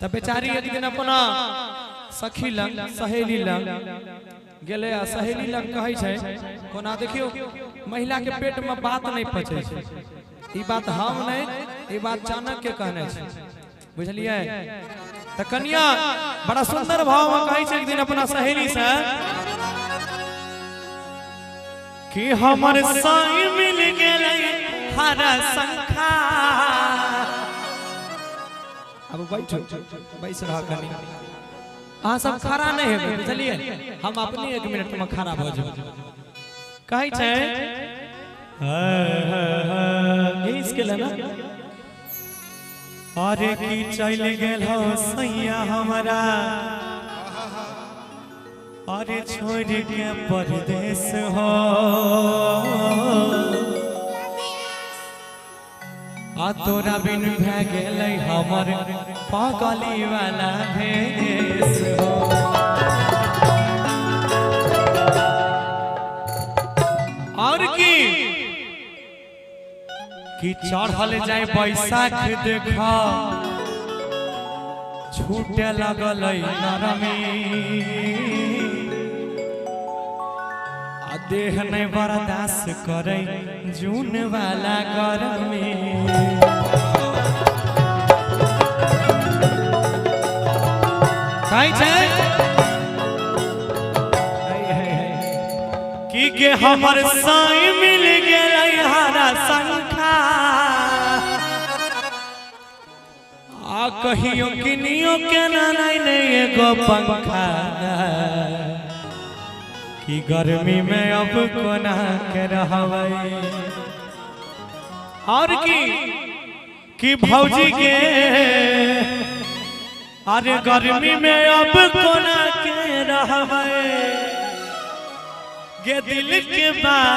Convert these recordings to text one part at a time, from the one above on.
तब बेचारी एक दिन अपना सखी लग सहेली लग गेले आ सहेली लग कहै छै कोना देखियो महिला के पेट में बात नहीं पचे छै ई बात हम नहीं ई बात चाणक्य कहने छै बुझलिए त कन्या बड़ा सुंदर भाव में कहै छै एक दिन अपना सहेली से कि हमर साई मिल गेलै हरा संखा अब बैठो बैस रहा कनी अहाँ सब खड़ा नहीं है बुझलिए हम अपनी 1 मिनट में खड़ा भ जाब कहै छै इसके लेना अरे की चल गेल हो सैया हमरा अरे छोड़ के परदेश हो आ तोरा बिन भे गेलै हमर पागली वाला भेष हो और की चढ़ल जाए बैसाख देखा छूटे लगल नरमी देह नहीं बर्दाश्त करे जून वाला गरमी कि के हमर साई मिल गेलै हरा संखा आ कहियो किनियो केना नहीं एगो पंखा कि गर्मी में अब कोना के रहबै और कि भौजी के अरे गर्मी में अब कोना के रहबै गे दिल के बात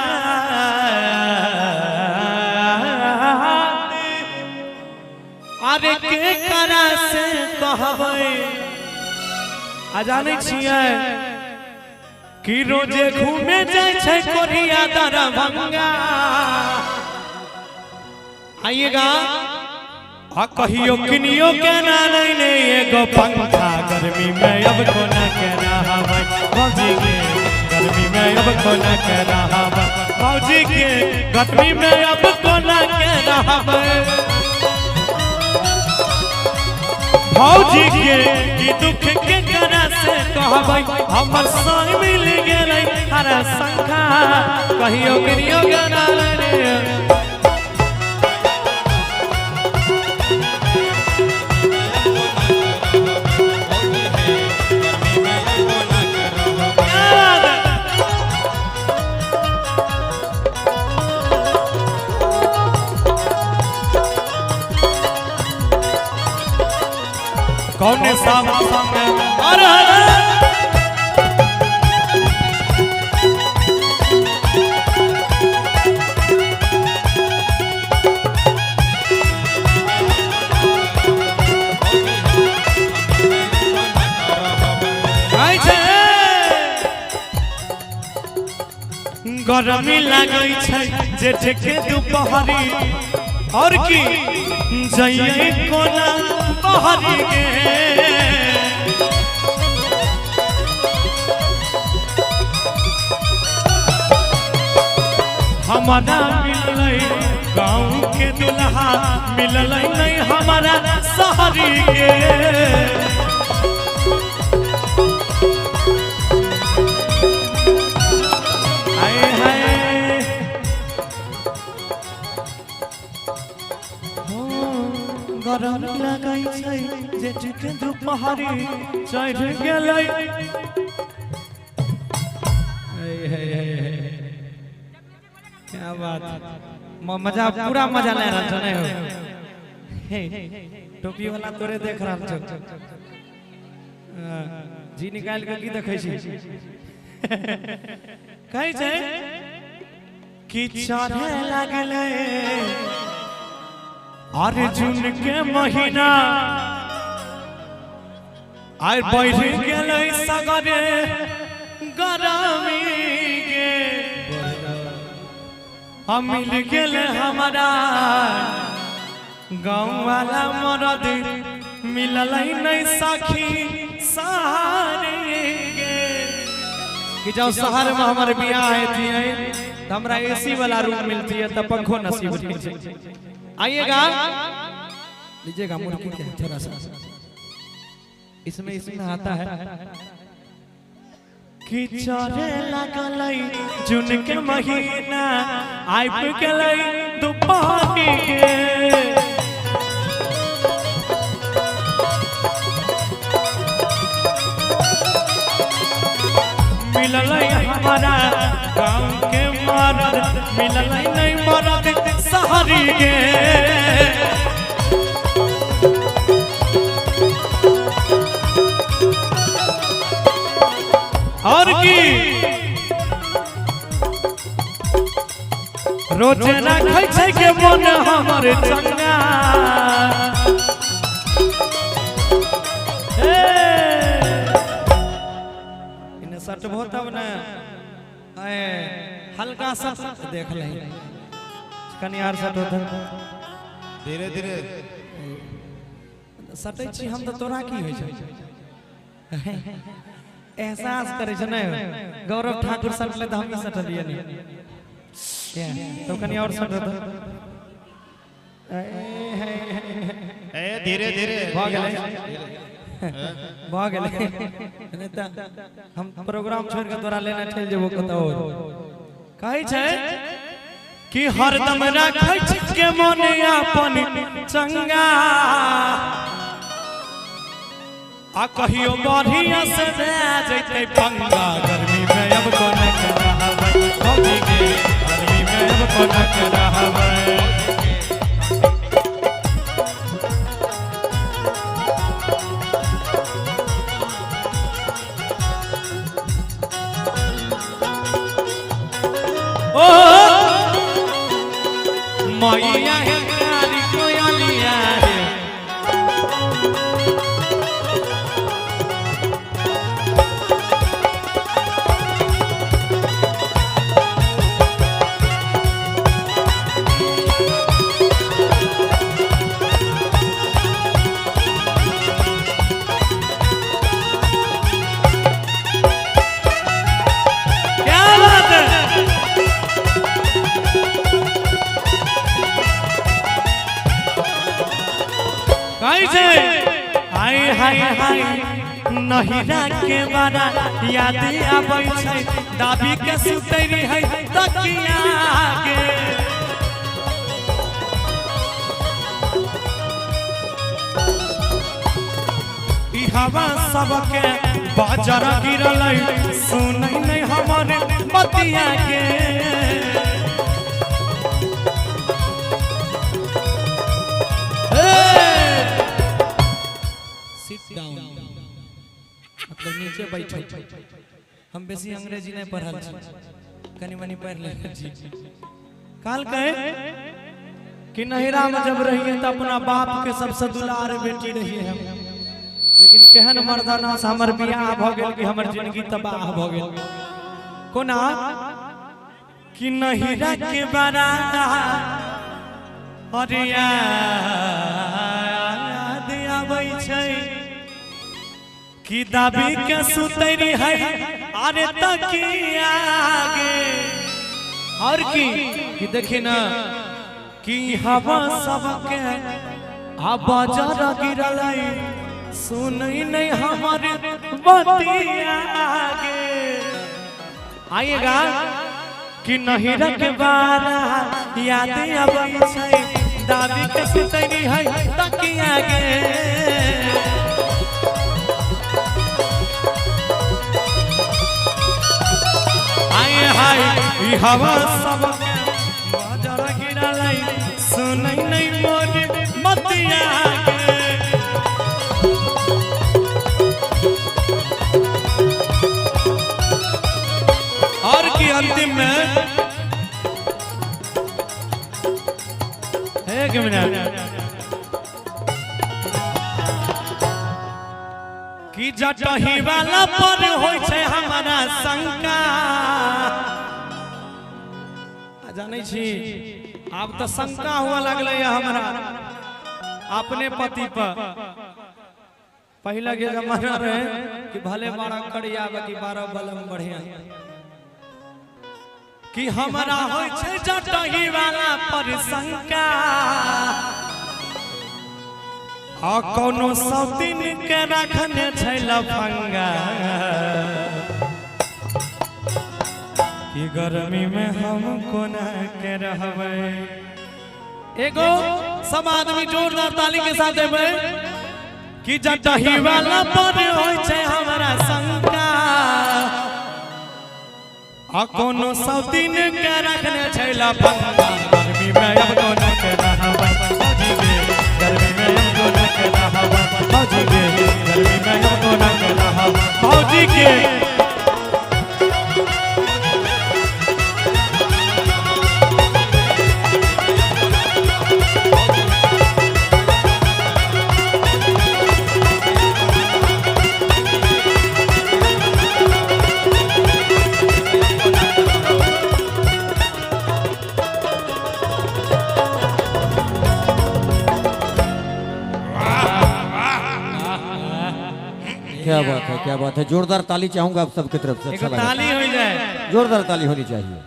अरे के करा से कहबै आ जानै छियै कि रोजे घूमे जाए छै कोरिया दरभंगा आइएगा आ कहियो किनियो केना नहीं एगो पंखा गर्मी में अब कोना के रहबै भौजी के गर्मी में अब कोना के रहबै भौजी के गर्मी में अब कोना के रहबै भौजी के की दुख के करा से कहबै हमर साई मिल गेलै हरा संखा कहियो किनियो गाना रे कौन साम संग अरे गरमी लागै छै जेठ के दुपहरी और की जइए कोना बहरी के हमारा मिललै गाँव के दुल्हा मिललै नहीं हमारा शहरी के गरम लगै छै जेठ के दुपहरी चढ़ गेलै क्या बात मजा पूरा मजा ले रहा नहीं हो टोपी वाला तोरे देख रहा छ जी निकाल के की देखै छी कहै छै कि चढ़े लागलै अरे जून के महीना आइ बढ़ गेलै सगरे गरमी के हम मिल गेल हमारा गाँव वाला मरद मिलल नहीं सखी सहारे गे कि जब शहर में हमारे बियाह है तो हमरा एसी वाला रूम मिलती है तब पंखो नसीब नहीं। आइएगा लीजिएगा मुर्गी के थोड़ा सा इसमें आता है कि चढ़े लगलै जून के महीना आइब गेलै दुपहरी के मिललै हमारा गाँव के मरद मिललै नहीं मरद शहरी के और की रोज रखै छै के मन हमर चंगा इने सट बहुत अब ना हल्का सा देख ले कनियार सट होता धीरे धीरे सटै छी हम तो तोरा की होय छै एहसास करे छ नै गौरव ठाकुर सटले त हम सट दिए नहीं तो कनी और सट दो ए धीरे धीरे भ गेलै नहीं त हम प्रोग्राम छोड़ के तोरा लेना ठेल जेबो कतौ कहै छै कि हरदम राखै छी के मन अपन चंगा आ कहियो बढ़िया से जैते पंगा गर्मी में अब कोन रहबै होगी गे गर्मी में अब कोन रहबै ओ मैया है प्यारी कोयलिया रे हाय हाय हाय नहिरा के बारा याद आबै छै दाबी के सुतरी है तकिया के ई हवा सबके बाजार गिरलै सुनै नहीं हमर मतिया के डाउन मतलब नीचे बैठो हम बेसी अंग्रेजी नहीं पढ़ल छी कनी मनी पढ़ ले छी काल कहे कि नहिरा में जब रहिए तो अपना बाप के सबसे दुलार बेटी रहिए हम लेकिन केहन मर्दाना से हमर बियाह भ गेल कि हमर जिंदगी तबाह भ गेल कोना कि नहिरा के बारा अरे याद आबै छै कि दाबी के सुतरी है अरे तकिया गे और की देखी ना कि हवा सबके आ बाजार गिरलै सुनै नहीं हमर बतिया गे आइएगा कि नहिरा के बारा याद आबै छै दाबी के सुतरी है तकिया गे हाय ई हवा सबके बाजार गिरलै सुनै नहीं मोर मतिया के और की अंतिम में एक मिनट कि जटही वाला पर होय छै हमारा शंका जानै छी अब तो शंका हुआ लगले हमरा अपने पति पर पहला के जमाना रहे कि भले बड़ा कड़िया बाकी 12 बलम बढ़िया कि हमारा होय छे जटही वाला पर शंका आ कोनो सब दिन के रखने छै लफंगा कि गर्मी में हम कोना के रहबै। एगो सब आदमी जोरदार ताली के साथ देबै कि जटही वाला पर होय छै हमरा शंका आ कोनो सब दिन के रखने छै लफंगा गर्मी में अब कोना के रहबै गर्मी में अब कोना के रहबै भौजी के गर्मी में अब कोना के रहबै भौजी के क्या बात है जोरदार ताली चाहूंगा आप सबकी तरफ से। अच्छा लगा ताली हो जाए जोरदार ताली होनी चाहिए।